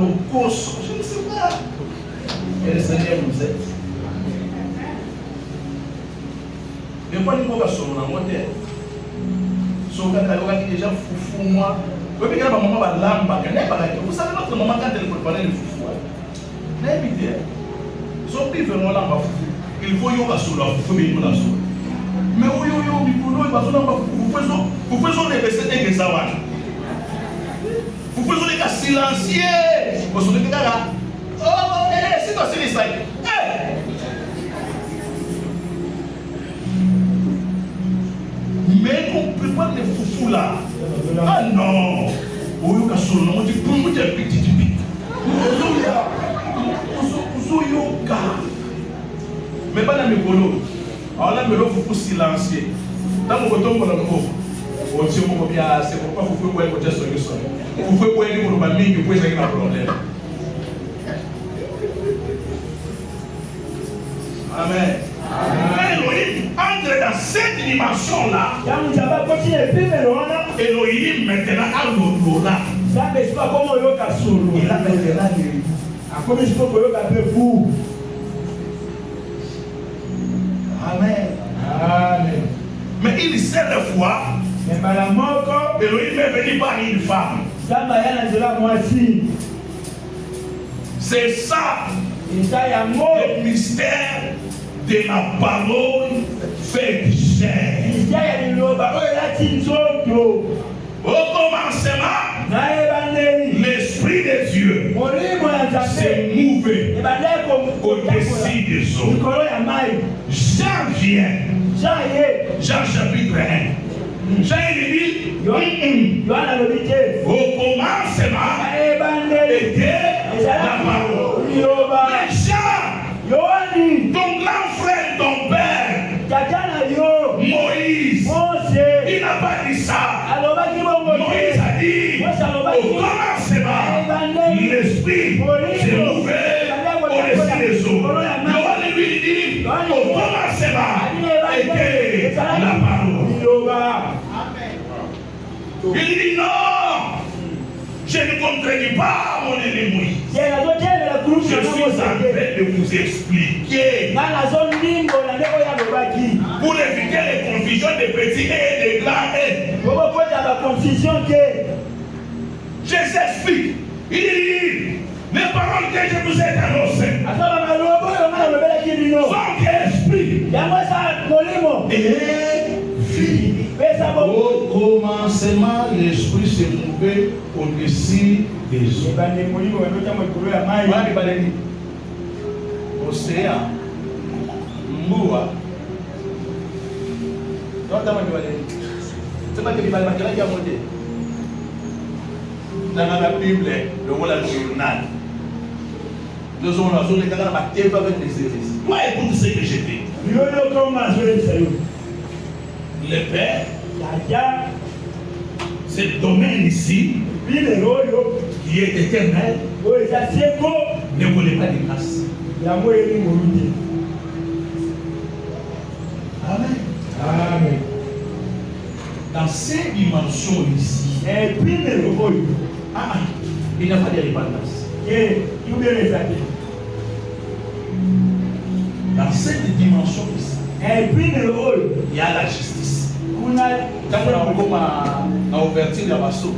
Je ne sais pas. Et le Seigneur nous aide. Mais moi, je ne peux pas sur mon modèle. Sur le cas où déjà foufou, moi. Vous savez, notre maman, quand elle préparait le foufou, il faut y avoir sur la foufou, mais où il vous faisons des versets que ça va. Vous faisons des cas silencieux. Vous faisons des cas. Oh, c'est toi, c'est les sailles. Mais on prépare des foufous là. Ah non! Où il y a sur le monde, tu peux me dire petit. Mais pas dans mes bolos. Alors là, il faut silencieux. Dans mon bouton, c'est pourquoi vous pouvez voir votre solution. Vous pouvez voir les mots vous pouvez régler un problème. Amen. Elohim entre dans cette dimension-là. Elohim maintenant a l'odorat. Il a maintenant Amen. Amen. Mais une seule fois, Elohim est venu par une femme. C'est ça le mystère de la parole faite chair. Au commencement, l'Esprit de Dieu s'est mouvé au-dessus des eaux. Jean vient. Jean chapitre 1. Jean dit, au commencement était la parole. Mais Jean, ton grand frère, ton père, Moïse, il n'a pas dit ça. Moïse a dit, au commencement, l'Esprit s'est mouvé au-dessus des eaux. Yoann lui dit, au commencement était la parole. Il dit non, je ne contredis pas mon ennemi. Je suis en train de vous expliquer pour éviter les confusions des petits et des grands et. Je s'explique. Il dit, les paroles que je vous ai annoncées sont esprit et vie. Au commencement, l'esprit s'est mouvé au-dessus des eaux. Océan, Mboua. C'est pas que tu vas monter. Dans la Bible, le rôle du journal. Nous avons la zone de Canada, avec des hérésies. Toi, écoute ce que j'ai dit. Le Père, ce domaine ici, qui est éternel, ne connaît pas de grâce. Amen. Amen. Dans ces dimensions ici, il n'y a pas de repentance. Dans cette dimension ici, il y a la justice. Quand on a comme ouverture de la vassaux,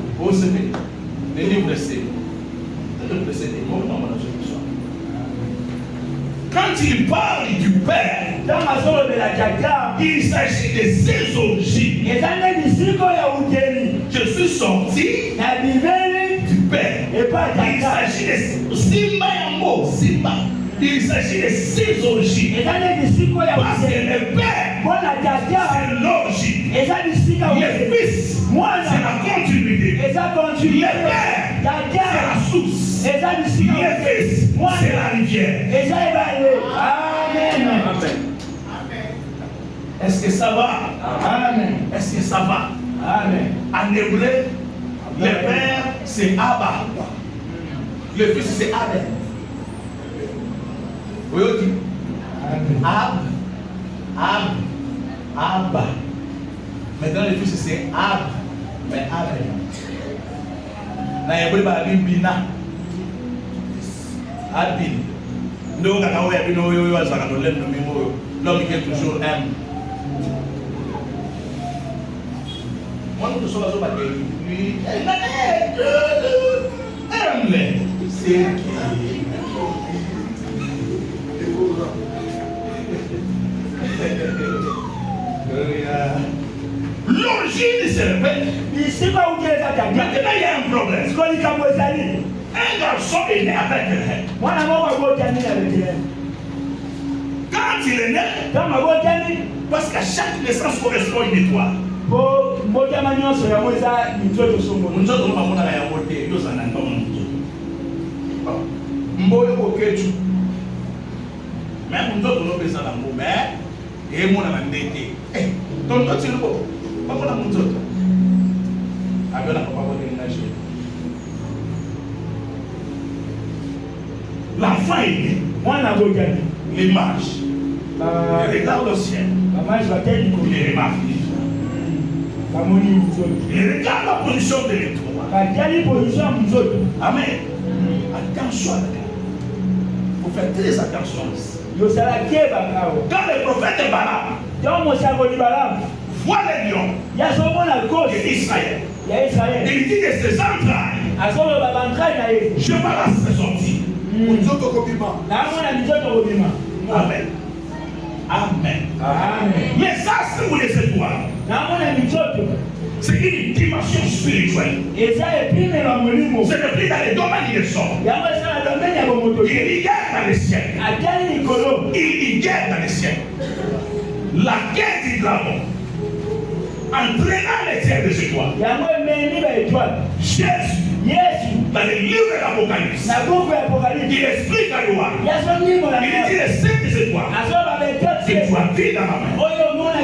les livres de ces quand il parle du Père, il s'agit de ses origines. Je suis sorti du Père. Il s'agit de Simba Yambo, Simba. Il s'agit de ses origines. Parce que le Père, c'est l'origine. Le Fils, c'est la continuité. Le Père, c'est la source. Le Fils, c'est la rivière. Amen. Est-ce que ça va? Amen. Est-ce que ça va? Amen. En hébreu, le Père, c'est Abba. Le Fils, c'est Abel. Oui, on dit Abba. Maintenant, le Fils, c'est Ab. Mais Abel. Dans l'hébreu, il y a Bina. Happy. No, I know you know you as I don't let me know. L'homme qui est toujours aime. Moi, nous sommes là sur la gueule. Lui, aime-les. C'est l'origine se répète. Maintenant, il y a un problème. Un garçon est né avec elle. Quand il est né, parce qu'à chaque naissance correspond à une étoile. Même nous autres, nous faisons l'amour, mais et mon amandé. Donc, toi, tu le vois. Pas pour la nous autres. Avec la papa, vous déménager. L'enfant est né. Moi, on a regardé l'image. Il regarde le ciel. Il remarque il regarde la position de l'étoile. Amen. Attention à la il faut faire très attention. Quand le prophète Balaam voit les lions de Israël, il dit de ses entrailles, je balance ses sorties. Amen. Amen. Mais ça, c'est pour les étoiles. C'est une dimension spirituelle. C'est le plus dans les domaines des sorts. Il y a dans les ciels. Il y a dans les ciels. La guerre du dragon entraînant les ciels des étoiles. Jésus, dans le livre de l'Apocalypse, il explique à Yoann. Il dit les 7 étoiles. C'est toi vie dans ma main.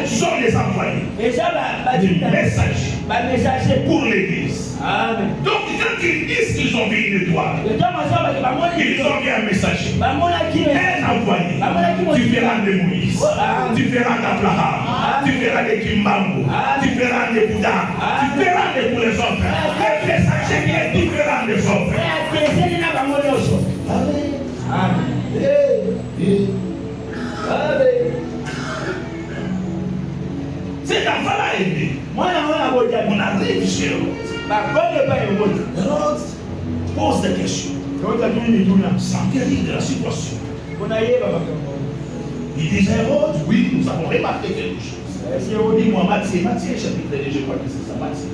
Sont les envoyés. Des messagers pour l'église. Donc, quand ils disent qu'ils ont vu une étoile, ils ont vu un messager, un envoyé, différent de Moïse, différent d'Abraham, différent de Kimbangu, différent de Bouddha, différent de tous les autres. Un messager qui est différent des autres. Cet enfant-là est né. On arrive chez eux. Hérode pose des questions. Sans guérir de la situation. Il disait Hérode, oui, nous avons remarqué quelque chose. Dis-moi, Matthieu, chapitre 2, je crois que c'est ça, Matthieu.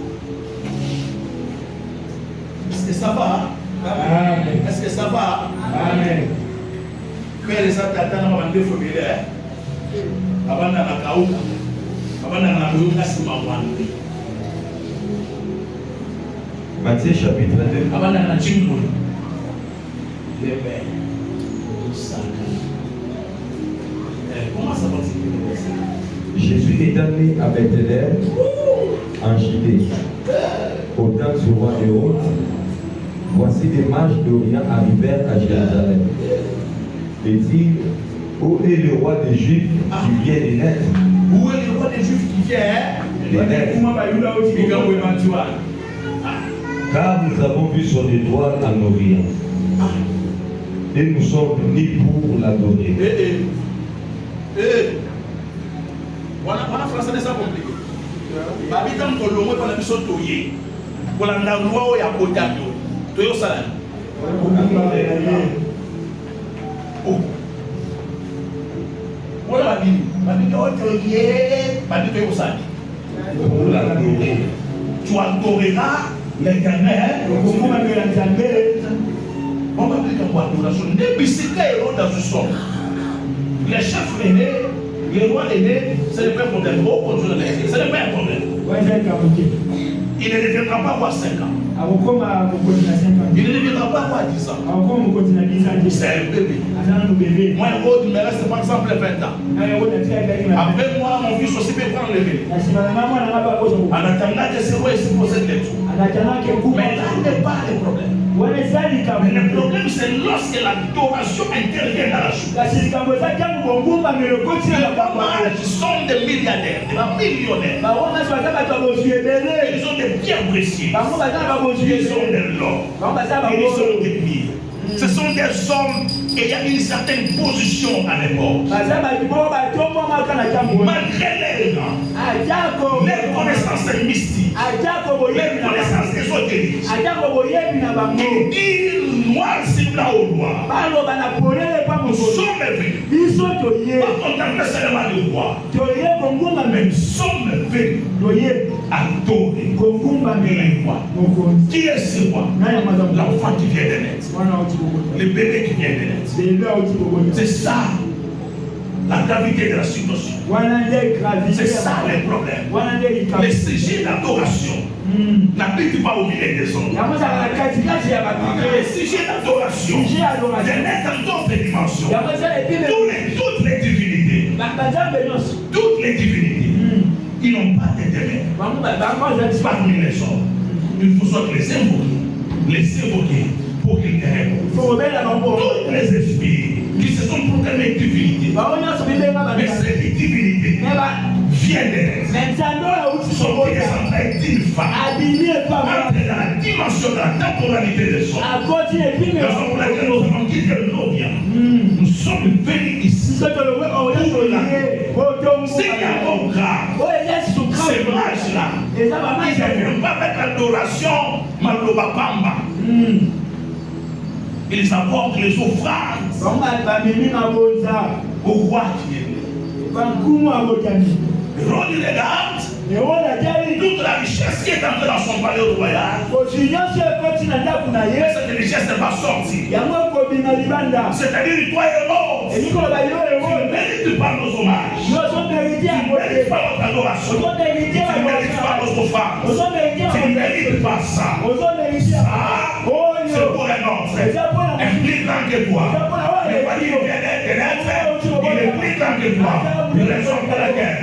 Est-ce que ça va? Amen. Est-ce que ça va? Amen. Mais les attaques, on va déformer. Avant d'aller à Kaouka. Matthieu chapitre 2. Jésus est né à Bethléem en Judée. Au temps du roi Hérode, voici des mages d'Orient arrivèrent à Jérusalem. Et dirent, où est le roi des Juifs qui vient de naître? Où est le roi des Juifs qui vient de naître? Car nous avons vu son étoile en Orient. Et nous sommes venus pour l'adorer. Voilà, français n'est pas compliqué. Babitam Kolomwe pour la mission Toye. Pour la loi où il y a Bodamio. Toyo Salam. Oh. Voilà ma vie. Ma vie est Toye. Ma vie est Toye. Pour l'adorer. Tu adoreras l'Éternel. On va dire qu'on adoration. Depuis ce qu'Hérode a su son. Les chefs aînés. Le roi aîné, ce n'est pas un problème. Ce n'est pas un problème. Il ne deviendra pas roi 5 ans. Il ne deviendra pas roi 10 ans. C'est un bébé. Moi, Hérode, il me reste par exemple 20 ans. Après moi, mon fils aussi peut prendre le bébé. En attendant que ce roi se possède les tout. Mais là n'est pas le problème. Mais le problème, c'est lorsque l'adoration intervient dans la chose. Les mages sont des milliardaires, des millionnaires. Ils ont des biens précieux. Ils ont de l'or. Ils ont des mille. Ce sont des hommes ayant une certaine position à l'époque. Malgré les rangs, les connaissances mystiques, les connaissances ésotériques, ils noirs sur blanc au noir. Nous sommes venus, pas contempler seulement le roi, mais nous sommes venus adorer le roi. Qui est ce roi? L'enfant qui vient de naître, le bébé qui vient de naître. C'est ça la gravité de la situation. C'est ça les problèmes. Les sujets d'adoration n'habitent pas au milieu des hommes. Les sujets d'adoration de naître dans d'autres dimensions. Toutes les divinités, ils n'ont pas d'intérêt parmi les hommes. Il faut soit les invoquer pour qu'ils te répondent. Tous les esprits qui se sont proclamés divinités, mais ces divinités viennent de naître, sont descendues d'une femme, entre dans la dimension de la temporalité des hommes. Raison pour laquelle nous avons quitté le Nobia. Nous sommes venus ici pour la Seigneur grave. Ces mages-là, ils ne viennent pas avec l'adoration Malobapamba. Ils apportent les offrandes au roi qui est né. Le roi du regarde toute la richesse qui est entrée dans son palais royal. Cette richesse va sortir. C'est-à-dire toi et l'autre. Tu ne mérites pas nos hommages. Tu ne mérites pas notre adoration. Tu ne mérites pas nos offrandes. Tu ne mérites pas ça. C'est pour un autre. Un plus grand que toi. Le roi qui vient de naître, il est plus grand que toi. Raison pour laquelle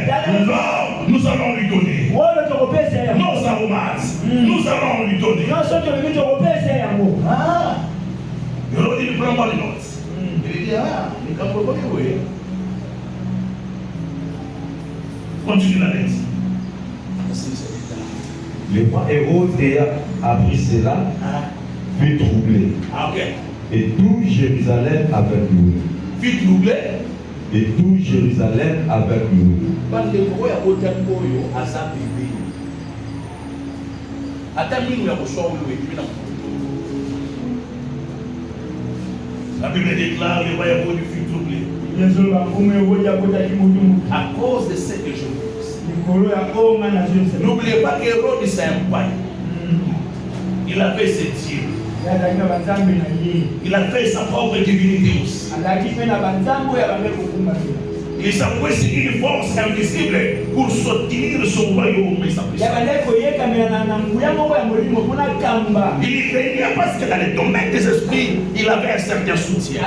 nous allons lui donner nos aromates. Nous allons lui donner. Il prend pas les notes. Il dit, il ne comprend pas oui. Continue la lettre. Le roi Hérode ayant appris cela, fut troublé. Et tout Jérusalem avec lui. Fut troublé. Et tout Jérusalem avec lui. La Bible déclare le roi Hérode fut troublé à cause de ce que je vous dis. N'oubliez pas qu'Hérode c'est un païen. Il avait ses dieux. Il a fait sa propre divinité aussi. Il s'apprécie une force invisible pour soutenir son royaume et sa puissance. Il régnait parce que dans le domaine des esprits, il avait un certain soutien.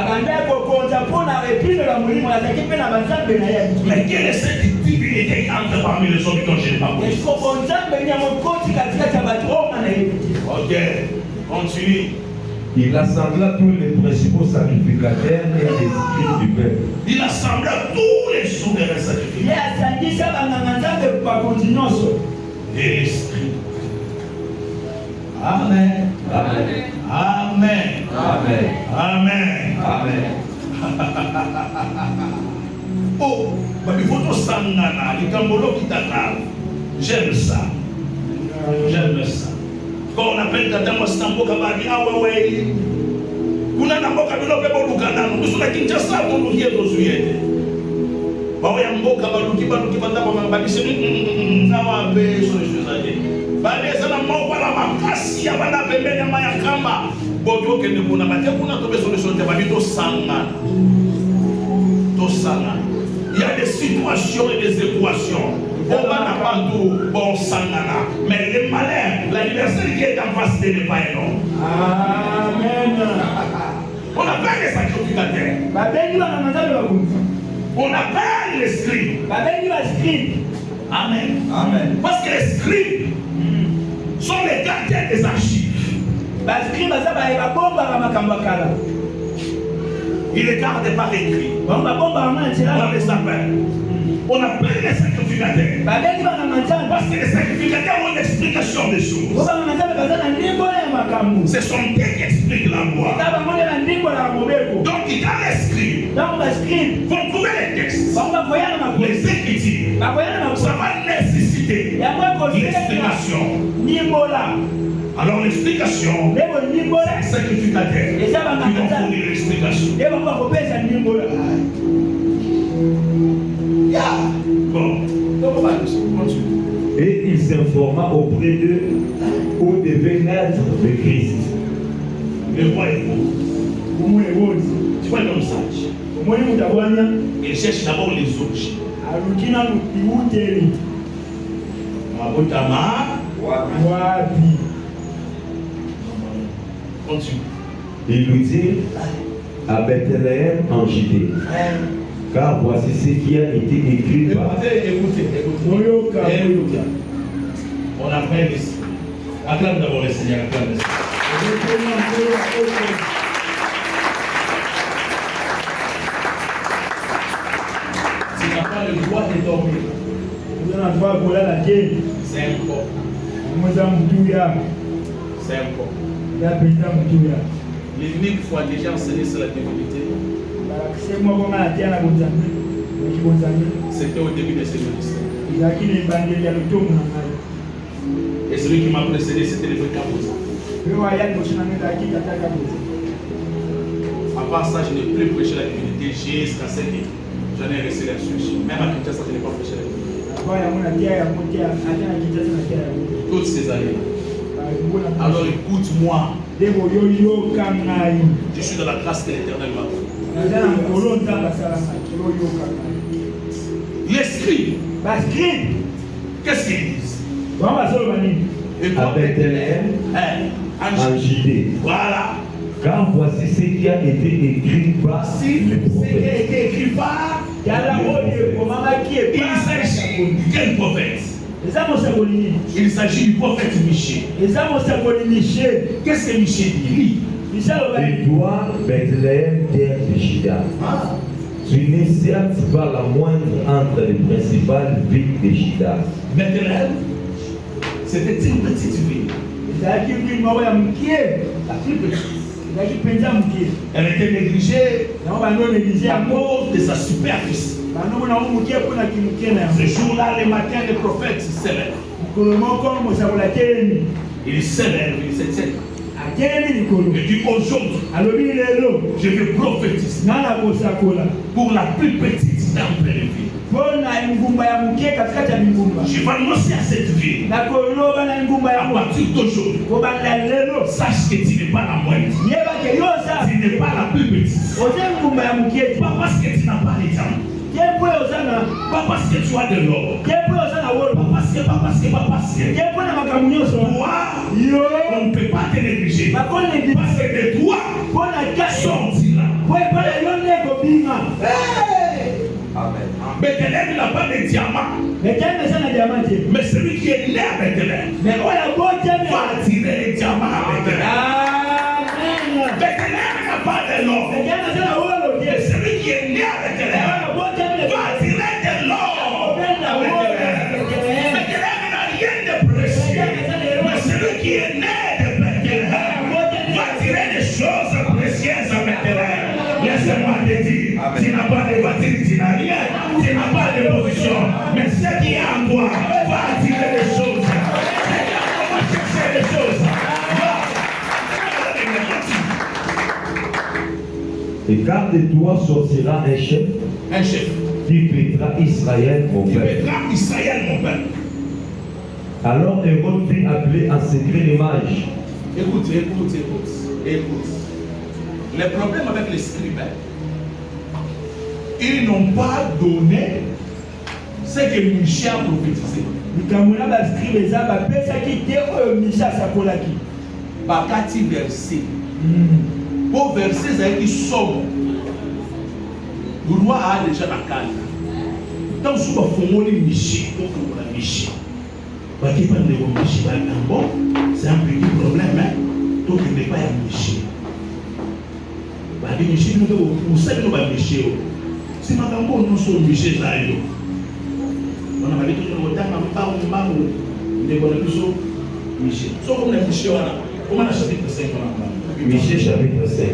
Mais quelle est cette divinité qui entre parmi les hommes dont je n'ai pas compris? Ok, continue. Il assembla tous les principaux sacrificateurs et les scribes du peuple. Il assembla tous les souverains sacrificateurs. Et les scribes. Amen. Amen. Amen. Amen. Amen. Amen. Oh, il faut tout sangana, les gambolo qui t'attendent. J'aime ça. J'aime ça. Quand on appelle Tadamo Stamboka Badi, ah ouais, kuna namboka bilobe bolukana, nous sommes Kinshasa, nous y est aux yeux. Bawa mboka baluki bandako mabadisi, nawa be so les choses à dire. Bale sana mboka la makasi ya bana pembeni ya mayakamba, bojo kende kuna bate kuna tobe solution te babito sangana. To sangana. Il y a des situations et des équations. On va n'a pas tout bon sangana. Mais le malheur, l'anniversaire qui est en face de n'est pas un homme. Amen. On appelle les sacrificateurs. On appelle les scribes. Amen. Amen. Parce que les scribes sont les gardiens des archives. Ils les gardent par écrit. On les appelle. On appelle les sacrificateurs. Parce que les sacrificateurs ont une explication des choses. C'est son Dieu qui explique la voie. Donc, dans les scribes vont trouver les textes, les écritures. Ça va nécessiter l'explication. Alors, l'explication, c'est sacrificateur qui vont fournir l'explication. Bon, et il s'informa auprès d'eux où devait naître le Christ. Le roi est beau. Tu vois l'homme sage. Il cherche d'abord les origines. Continue. Il lui dit à Bethléem en Judée, car voici ce qui a été écrit par... Écoutez. On apprend ici. Acclame d'abord le Seigneur, acclame le Seigneur. Tu n'as pas le droit de dormir. C'est un corps. C'est un corps. L'unique fois déjà enseigné sur la divinité, c'était au début de ce ministère. Et celui qui m'a précédé, c'était le frère Kaboza. À part ça, je n'ai plus prêché la divinité jusqu'à 7 ans. J'en ai resté la suite. Même à Kinshasa, je n'ai pas prêché la divinité. Toutes ces années. Alors écoute-moi. Je suis dans la grâce de l'Éternel. Les scribes, qu'est-ce qu'ils disent? À Bethléem en Judée. Voilà. Car voici ce qui a été écrit par le prophète. Il s'agit de quel prophète? Il s'agit du prophète Michée. Qu'est-ce que Michée dit? Et toi, Bethléem, terre de Juda, tu n'es certes pas la moindre entre les principales villes de Juda. Bethléem, c'était une petite ville. La plus petite. Elle était négligée à cause de sa superficie. Ce jour-là, le matin, le prophète s'élève. Il s'élève, il s'élève. Il dit aujourd'hui, je vais prophétiser pour la plus petite d'entre les villes. Je vais annoncer à cette ville, à partir d'aujourd'hui, sache que tu n'es pas la moindre. Tu n'es pas la plus petite. Pas parce que tu n'as pas les gens. Pas parce que tu as de l'or. Pas parce que. Toi, on ne peut pas te négliger. Parce que de toi, sortira. Amen. Bethléem n'a pas de diamant. Mais celui qui est né à Bethléem va attirer les diamants à Bethléem. Bethléem n'a pas de l'or. Mais celui qui est né à Bethléem va attirer de l'or à Bethléem. Bethléem n'a rien de précieux. Mais celui qui est né de Bethléem va attirer des choses précieuses à Bethléem. Laisse-moi te dire, tu n'as pas de voiture, tu n'as rien, tu n'as pas de position, mais ce qui est en toi va attirer des choses. On va chercher des choses. Et car de toi sortira un chef qui pètera Israël, mon père. Alors Hérode fit appeler en secret les mages. Écoute. Le problème avec les scribes, ils n'ont pas donné ce que Michée a prophétisé. Bakati verset. Pour verset, c'est qui somme. Le roi a déjà la canne. Donc, si vous fumez Michée, donc vous avez Michée. C'est un petit problème, hein? Donc, il n'est pas un Michée. Michée, vous savez que Michée. Si ma femme non soit Michée, ça y est. On a dit que le temps n'a pas eu de Michée. Sauf comme les Michée, comment on a chapitre 5 Michée chapitre 5.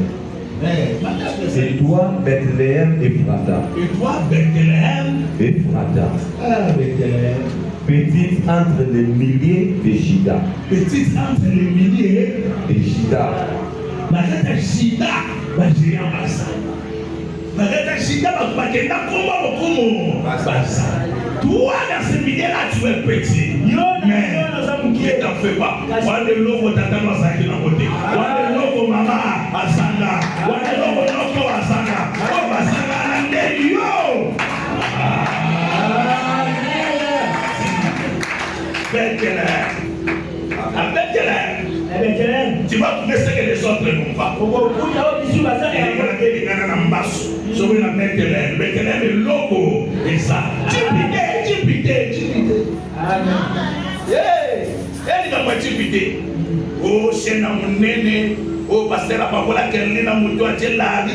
Et toi, Bethléem Ephrata. Et toi, Bethléem Ephrata. Ah, Bethléem. Petite entre les milliers de Juda. Petite entre les milliers de Juda. Mareta Juda, Bajia Basa. Mareta Juda, Bakenda Komo, Basa. Toi, dans ce milliers-là, tu es petit. Mais ne t'en fais pas. Wande logo tata masaki na côté. Wande logo mama asanga. Wande logo noko asanga. Oh basanga ande yo. Bethléem. Tu vas trouver ce que les autres n'ont pas. Bethléem est logo et ça. Oh, c'est un nene. Oh, pasteur la parole à quelqu'un dans mon doigt, c'est là.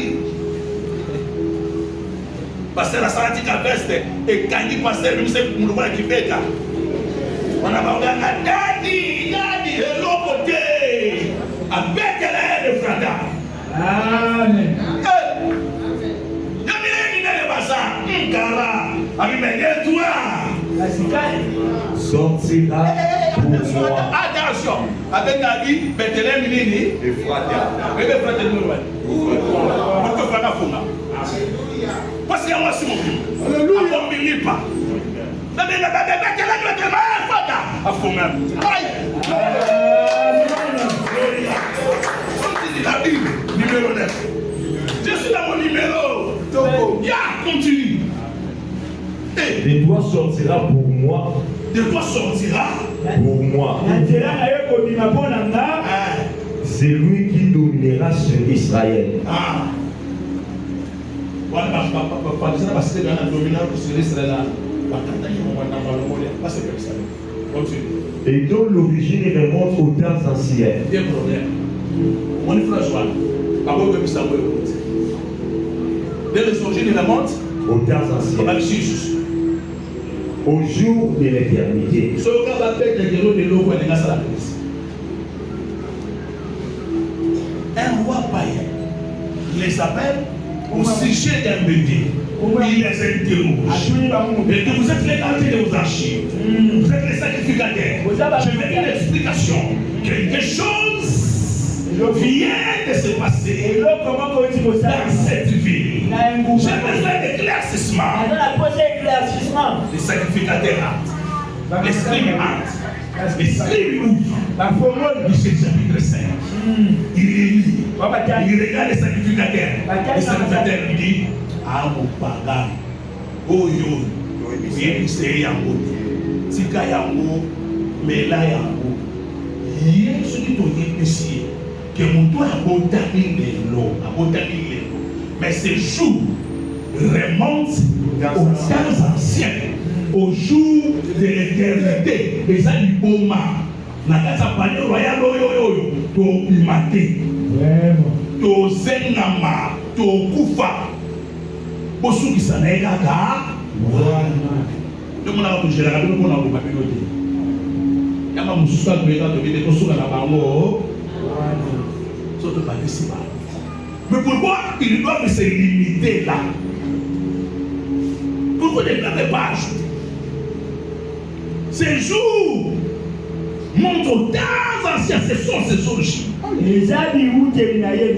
Pasteur la sarati kapeste et kandi pasteur nous c'est pour nous voir qui beka. On a parlé à daddy, hello côté. À Bethléem Ephrata. Amen. Sortira pour moi. Attention, avec David, Bethléem Nini, Ephrata. Ephrata parce qu'il y a moi aussi mon fils. Alléluia. On ne lit pas. La Bible, numéro 9. Je suis dans mon numéro. Ya, continue. De toi sortira pour moi. De toi sortira pour moi. C'est lui qui dominera sur Israël. Et dont l'origine remonte aux temps anciens. Dès les origines remontent aux temps anciens. Au jour de l'éternité. Un roi païen les appelle au sujet d'un bébé. Il les interroge. Et que vous êtes les gardiens de vos archives. Vous êtes les sacrificateurs. Je vais une explication. Quelque chose vient de se passer dans cette ville. J'ai besoin d'éclaircissement. Les sacrificateurs entrent. Les scribes entrent. Les scribes ouvrent. Michée chapitre 5. Il lit. Il regarde les sacrificateurs. Les sacrificateurs lui disent ah mon paga. Oh yo. Il c'est yango. Tika yango. Mela yango. Il se dit au ici que mon toit a condamné l'eau. Mais ces jours remontent aux temps anciens, au jour de l'éternité. Et ça du boma. Nakasa pale royal oyo to imate. To zenama, to kufa. Bosu kisana ekaka. Donc on a bougé la radio, on a beaucoup piloté. Il y a un monsieur qui a été construit dans la bango. Surtout pas ici. Mais pourquoi ils doivent se limiter là? Pourquoi ils ne l'avaient pas ajouté? Ces jours montrent aux temps anciens, ce sont ces jours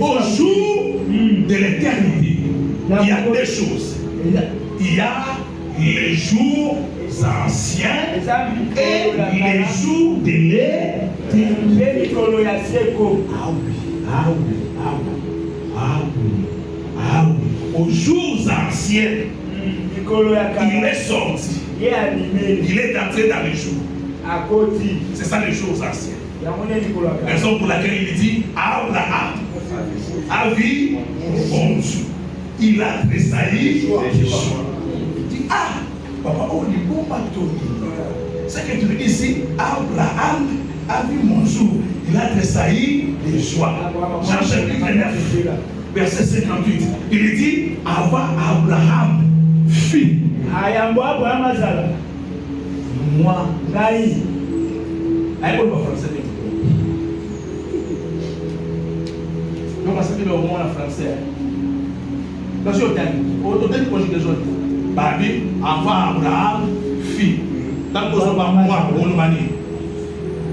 au jour de l'éternité. Il y a deux choses. Il y a les jours anciens et les jours de l'éternité. Aux jours anciens, il est sorti. Il est entré dans les jours. C'est ça les jours anciens. Raison pour laquelle il dit Abraham a vu bonjour. Il a tressailli. Il dit ah, papa, on dit bon bateau. Ce que tu dis ici, Abraham a vu mon jour. Il a tressailli de joie. Jean chapitre 9, verset 58. Il dit avant Abraham fit. Moi, Gaï. Aïe, on va français. Donc, ça fait le moment en français. Parce que au temps de conjugaison, Babi, enfant Abraham, fille. Tant que je vois moi, on m'a dit,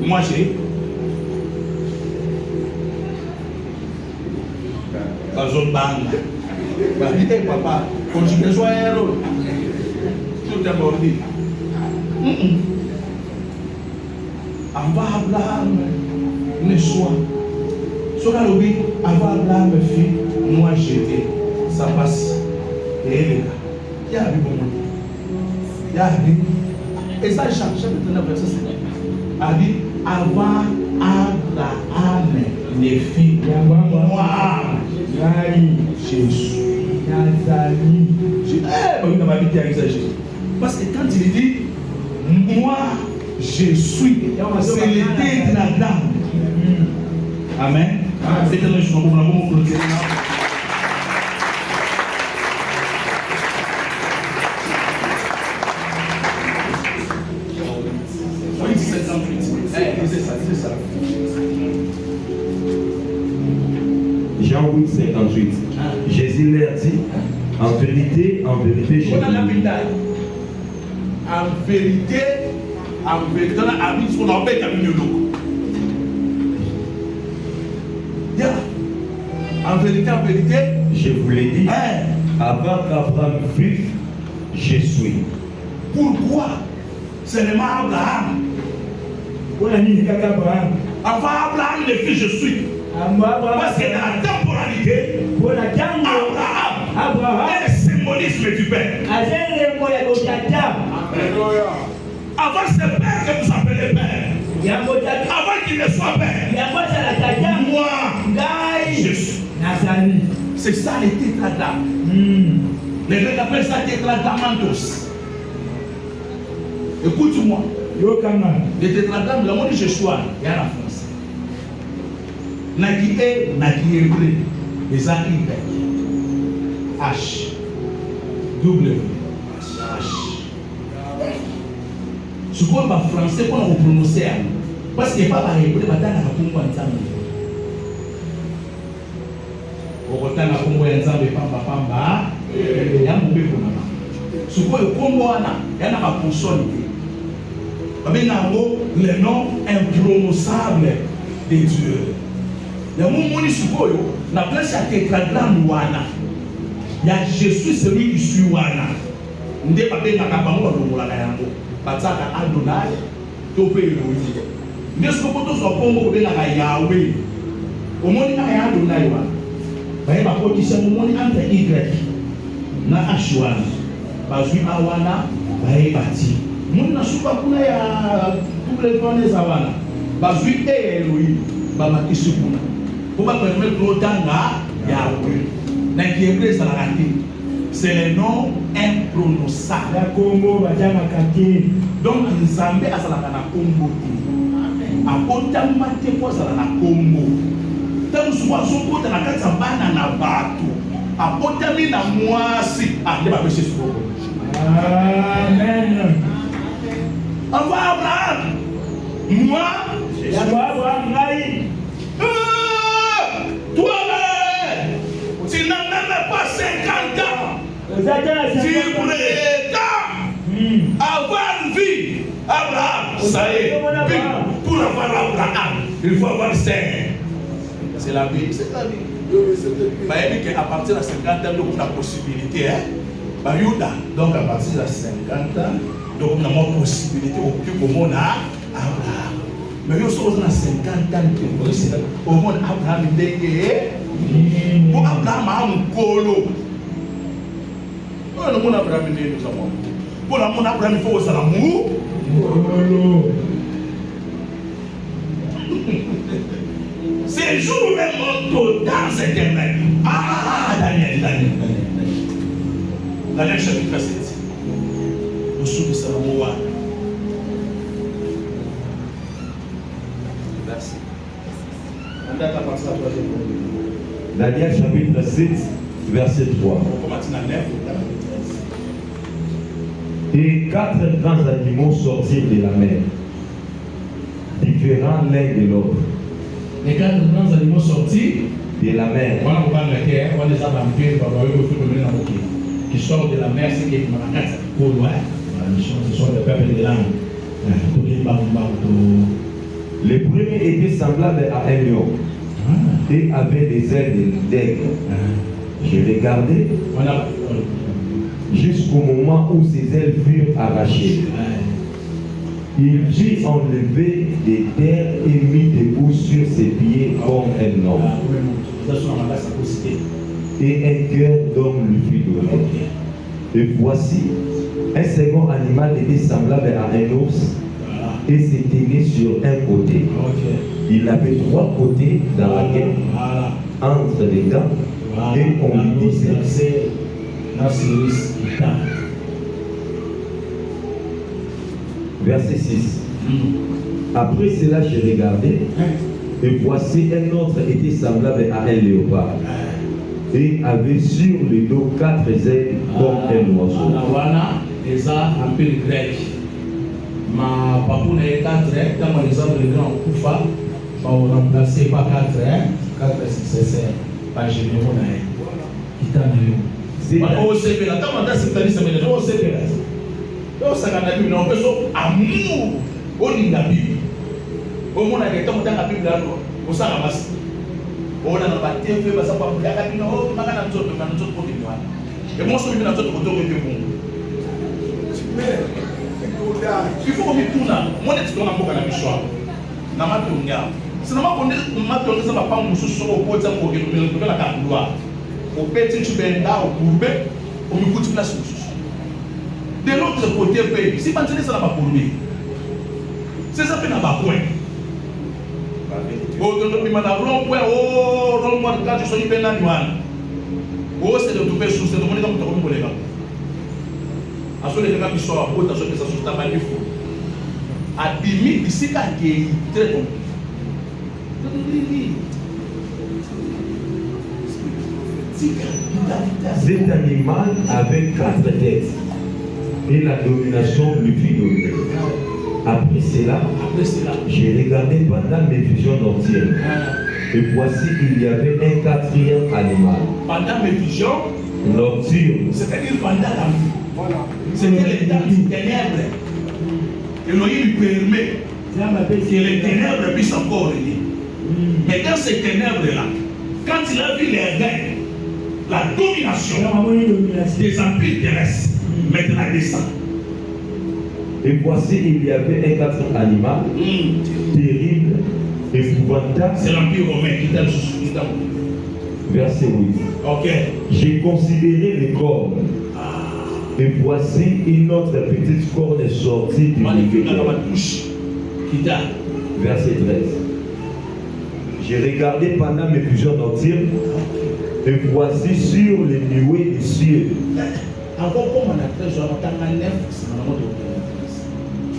moi j'ai. Pas de bang. Babi, papa, conjugaison est rôle. Tout est mordi. Avant Abraham ne soit. Sur la lobby, avant Abraham fit, moi j'étais. Ça passe. Et les gars, il y a un bon moment. Il y a un. Et ça, chaque verset, c'est a dit avant Abraham ne fit, moi Jésus. On m'a dit exagéré. Parce que quand il dit moi je suis, c'est l'été de la dame. Amen. C'est que nous sommes vraiment clôturés. Jean 8, 58. Jésus leur dit, en vérité, je vous dis. En vérité, je vous l'ai dit, avant qu'Abraham fût, je suis. Pourquoi seulement Abraham? Avant Abraham, le fils, je suis. Parce que dans la temporalité, Abraham est le symbolisme du Père. Avant ce Père que vous appelez Père, avant qu'il ne soit Père, moi, je suis. C'est ça les tétragrammes. Les gens appellent ça tétragramantos. Écoute-moi. Les tétragrammes, le mot de Jésus, il y a la France. Naki E, Naki Hébreu, les A, Y, H, W, H. Ce qu'on va français, qu'on va prononcer, parce que pas par Hébreu, mais dans la Congo ensemble. Au retard, la Congo ensemble, pamba, il y a un mauvais comment. Ce qu'on est Congo, il y a une consonne. Le nom imprononçable de Dieu. Le moment où la place à tétragramme wana. Il y a Jésus, celui qui suit wana. Nde pape na kabango longola yango. Bataka Adonai, tope Elohim. Nde sokoto so pombo be na Yahweh. Omoni na Adonai wa. Ba ba ko disa omoni entre Y na Ashwan. Bazui awana ba bati. Muna suka kuna ya double tonne zawana. Bazui Elohim ba makisi kuna. Pour permettre l'otanga Yahweh. C'est le nom imprononçable. Donc, Nzambe a la Congo. A Otamate pose la Congo. Tant soit son côté la Katsabana na Bato. A Otami na Moisi. A Deba Beshe Soko. Amen. Avant Abraham. Moi, toi-même, tu n'as même pas 50 ans. Tu prétends avoir une vie. Abraham, ça y est. Pour avoir Abraham, il faut avoir 5. C'est la vie. C'est la vie. À partir de 50 ans, donc on a possibilité. Donc à partir de 50 ans, donc on a une possibilité au plus au monde à Abraham. Mais yo sommes à 50 ans au monde Abraham pour Abraham a un colo. Le monde Abraham nous avons. Pour le monde Abraham il faut aussi l'amour. Ces jours même dans éternel. Daniel. Daniel chapitre 7. Nous sommes sur le mot. Daniel chapitre 7, verset 3. Et 4 grands animaux sortirent de la mer, différents l'un de l'autre. Les 4 grands animaux sortis de la mer. Qui sort de la mer, c'est qui est pour loin. Ce sont les peuples de l'âme. Le premier était semblable à un lion et avait des ailes d'aigle. Je regardais jusqu'au moment où ses ailes furent arrachées. Il fit enlever des terres et mit debout sur ses pieds comme un homme. Et un cœur d'homme lui fut donné. Et voici, un second animal était semblable à un ours et s'étendait sur un côté. Il avait 3 côtés dans la gueule, entre les dents, et on lui disait verset 6. Après cela, je regardais, et voici un autre était semblable à un léopard, et avait sur le dos 4 ailes comme un oiseau. Ma papoune est 4, quand les hommes de grand Koufa, on remplacé par 4 successeurs, par Généron. C'est là. On sait que la table de cette année, ça me dit, on sait que là. Donc, ça n'a plus non, amour, on lit la Bible. Au moins, il y a tant de Bible là, on s'en ramasse. On a pas de TV, parce qu'on a la Bible, on a un autre côté. Et moi, je suis dans notre côté de bon. Il faut que je tourne. Moi, je suis dans la mission. Na matonya. C'est normal qu'on matonya ça va pas musu sur au côté pour que nous la carte au petit tubenda au courbe au mikuti place de l'autre côté pays si pas ça n'a pas pour lui c'est ça fait n'a pas point au donc il m'a rond point oh rond point quand je suis bien annuel oh c'est de tout faire sous c'est de monnaie comme tout comme les gars à ce les gars qui sont à côté à ce que ça soit pas mal fou à demi ici quand il est très bon. Cet animal avait 4 têtes et la domination lui fut donnée. Après cela, j'ai regardé pendant mes visions nocturnes. Et voici qu'il y avait un 4e animal. Pendant mes visions nocturnes, c'est-à-dire pendant la nuit. Voilà. C'était les temps des ténèbres. Elohim lui permet que les ténèbres puissent encore régner. Mais dans ces ténèbres-là, quand il a vu les règnes, la domination des empires terrestres, maintenant descend. Et voici, il y avait un 4e animal, terrible, épouvantable. C'est l'empire romain qui t'a sous verset 8. Ok. J'ai considéré les cornes. Et voici une autre petite corne sortie du milieu. Verset 13. J'ai regardé pendant mes visions nocturnes. Et voici sur les nuées des cieux.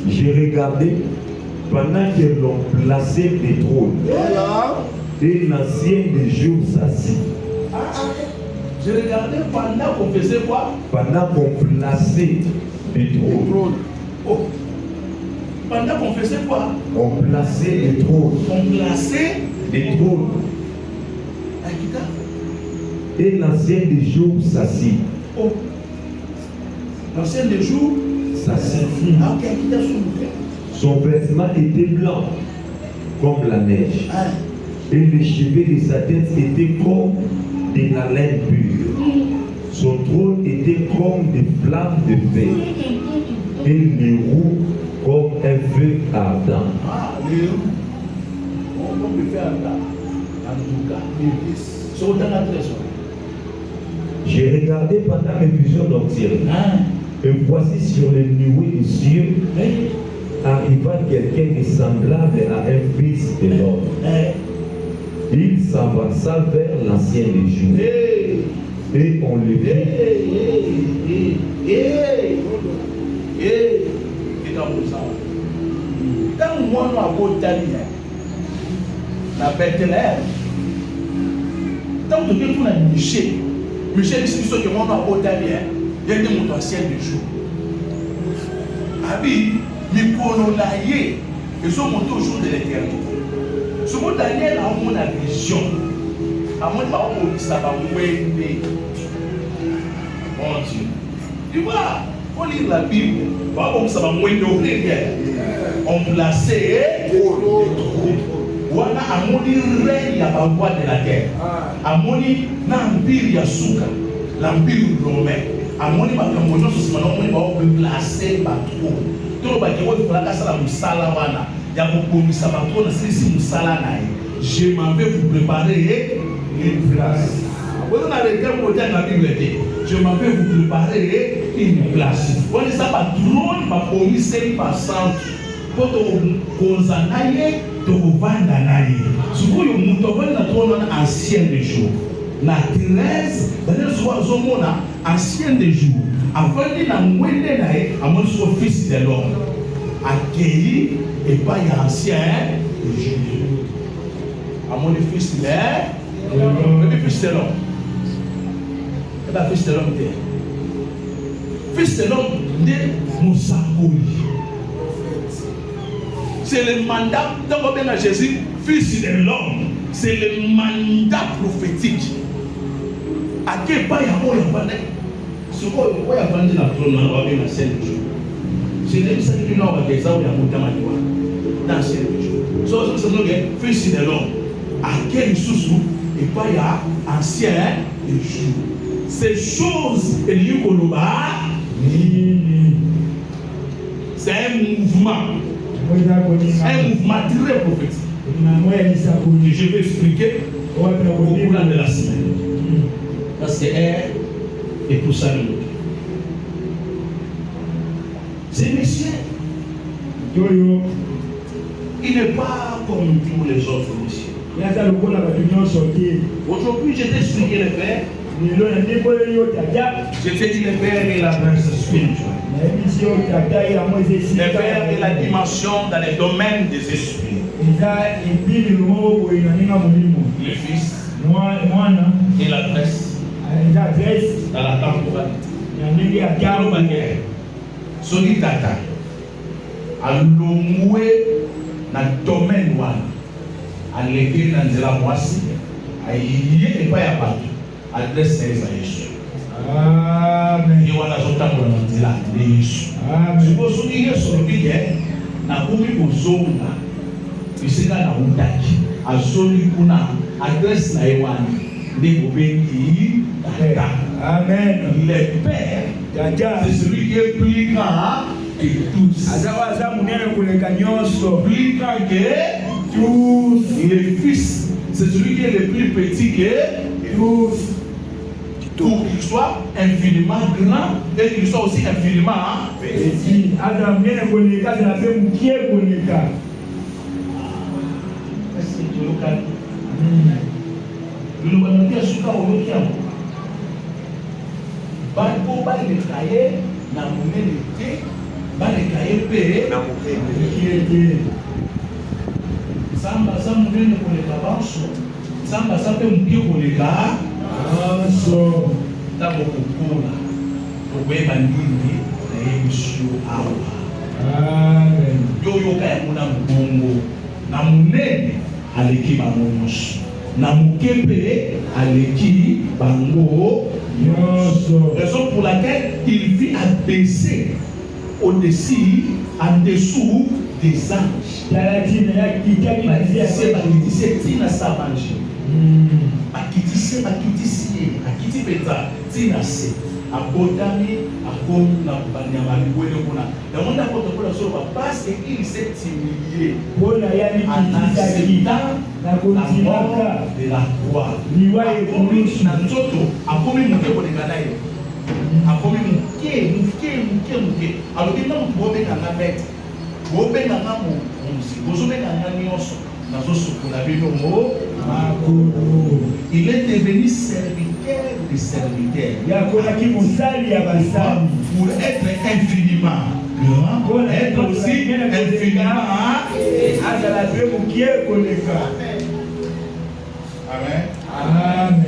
J'ai regardé pendant qu'ils l'ont placé des trônes. Et l'ancien des jours s'assit. J'ai regardé pendant qu'on faisait quoi? Pendant qu'on plaçait des trônes. Oh. Pendant qu'on faisait quoi? On plaçait des trônes. On plaçait des trônes. Et l'ancien des jours s'assit. Oh. L'ancien des jours s'assit. Ah, ok, son vêtement était blanc comme la neige. Et les cheveux de sa tête étaient comme de la laine pure. Son trône était comme des flammes de feu. Et les roues comme un feu ardent. Ah, les roues. Comme le feu ardent. En tout cas, les vis sont dans la trésor. J'ai regardé pendant mes visions nocturnes. Et voici sur les nuées des cieux arriva quelqu'un de semblable à un fils de l'homme. Il s'avança vers l'ancien des jours. Et on le vit. Quand moi, je suis la Bethléem, tant que tu as Michel, Michel, c'est ce que moi, je suis il y a des mots anciens du jour. Abi, Mikolonaye, ils sont montés au jour de l'éternité. Ce mot Daniel a une vision. amoni ba ko isa ba mwende. Mon Dieu. Tu vois, faut lire la Bible. Ba ko isa ba mwende au bien. On plaçait wana amoni règne ya ba de la terre. Amoni na empire ya suka, l'empire romain. Amoni makambo nyonso sima na amoni ba ko placer bato. To ba ke wo fala sala musala wana ya ko komisa bato na sisi musala na ye. Je m'en vais vous préparer une place. Vous avez regardé mon dans la Bible. Je m'en vais vous préparer une place. Vous avez ça par trône, par commissaire, par centre. Pour te consacrer, te vendre. Si vous avez un trône ancien des jours, la 13, dans soit ancien des jours. Avant de la moindre à mon fils de l'homme, accueilli et pas ancien des jours. À mon fils de l'homme, fils de l'homme. Et bien, fils de l'homme, fils de l'homme, de Moussakoui. C'est le mandat, dans le bien à Jésus, fils de l'homme. C'est le mandat prophétique. À quel point il y a un peu de ce qu'on a vendu la trône, on va bien à 5 jours. C'est le seul qui n'a pas des gens qui ont dans 5 jours. C'est le fils de l'homme. À quel sous et pas il y a ancien et jour. Ces choses et lieu c'est un mouvement très prophétique. Et je vais expliquer au cours de la semaine. Parce que et pour ça c'est monsieur. Il n'est pas comme tous les autres messieurs. Aujourd'hui, je t'ai expliqué le Père. Je t'ai dit le Père est la grâce spirituelle. Le Père est la dimension dans les domaines des esprits. Le Fils et la grâce dans la temporalité. Solidata alomwe na domaine wana aleke na nzela mwasi ayiye epa ya bato adresse eza Yesu. Amen. Ye wana zotambola na nzela de Yesu. Amen. Soki Yesu lobi nakomi kozonga bisika na utaki azoli kuna adresse na ye wana nde bobengi tata. Amen. Le Père, c'est celui qui est plus grand que tous. Plus grand que tous. Le Fils, c'est celui qui est le plus petit que tous. Pour qu'il soit infiniment grand et qu'il soit aussi infiniment petit. Est-ce que tu es local? Le local est souvent au local. Bako bale kaye na munene te bale kaye pe na munene samba sa munene koleka banso samba sa pe mukie koleka banso tabo kokula obeba nini na yesu awa. Amen. Yo kaya muna mbongo na munene aleki bango nyonso na mukepe aleki bango. Raison pour laquelle il vit abaisser au-dessus, en dessous des anges. Parce qu'il s'est humilié en acceptant la mort de la croix. Il est devenu serviteur des serviteurs pour être infiniment grand, pour être aussi infiniment. Amen. Amen.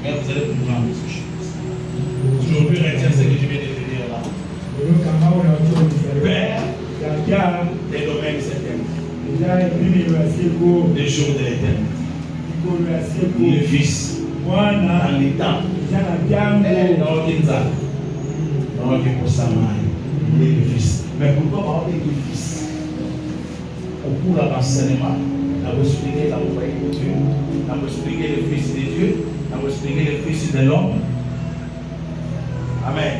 Mais vous allez comprendre ces choses. Aujourd'hui, Les jours de l'éternité. Le Fils. Dans les temps. Dans le Fils. Mais pourquoi parler du Fils? Au cours de l'enseignement, on va expliquer l'envoyé de Dieu, on va expliquer le Fils de Dieu, on va expliquer le Fils de l'homme. Amen.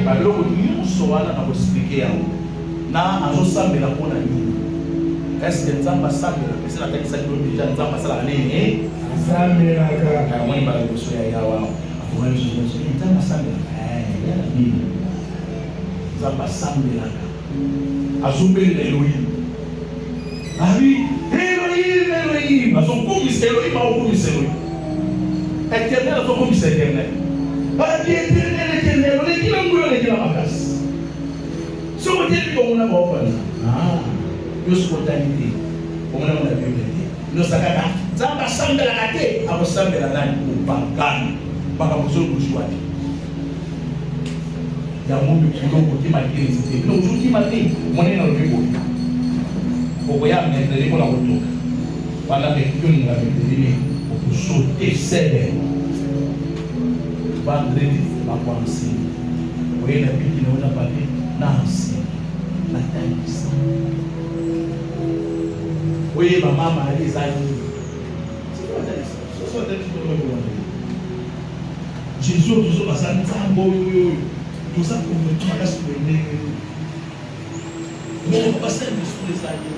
Alors, nous sommes là pour expliquer. Na azosambela mpona nini? Est-ce que nzambe asambela pesa na kanisa lilo déjà nzambe asala nini? Asambelaka. Mwani bala liboso ya yawa. Akomani liboso. Nzambe asambelaka. Yala nini? Nzambe asambelaka. Azombela Elohim. Ari, Elohim, Elohim. Azokumisa Elohim, azokumisa Elohim. Éternel, azokumisa éternel. Ari, éternel, éternel. Olekila nguyo, olekila makasi. Si on dit qu'on a pas de spontanéité, on a la Bible. Nous savons que Zamba semble la rater, à vous semble la langue ou pas gagne, pas comme ça vous choisissez. Il y a un monde qui est marqué les idées. Donc, je dis marqué, on est dans le bureau. Vous voyez, on est dans le retour. Pendant que nous avons été pour sauter sévère. Vendredi, la pensée. Vous voyez, la Bible qui nous a parlé. Nancy, la taille. Oui, ma maman a des amis. C'est quoi ça? Jésus, toujours, ça nous a tout ça pour me dire à ce que mais on va passer à l'esprit des amis.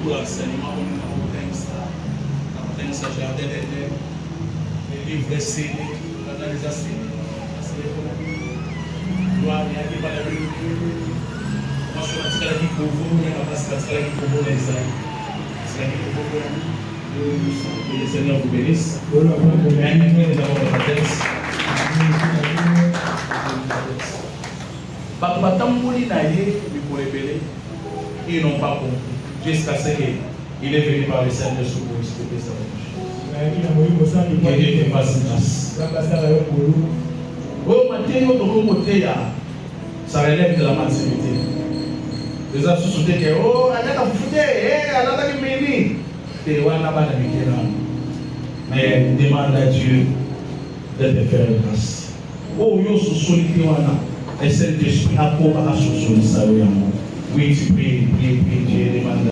Pour l'enseignement, on a ça, jardin des livres scellés, l'analysation. Gloire à Dieu, par la vie. Moi, je suis à la vie pour vous, il y a la place à la vie pour vous, les amis. C'est la vie pour vous. Que le Seigneur vous bénisse. Amen. Nous avons la tête. Papa Tambouli Naye, pour les bébés, ils n'ont pas compris. Jusqu'à ce qu'il est venu par le Seigneur sur vous, s'il vous plaît. Que Dieu te fasse grâce. Oh, maintenant, ça relève de la maturité. Les gens se souviennent que, oh, elle a foutu, elle a mis. Mais demande à Dieu de te faire grâce. Oh, yo se solide, et c'est l'esprit à quoi à se solide. Oui, tu pries, Dieu demande.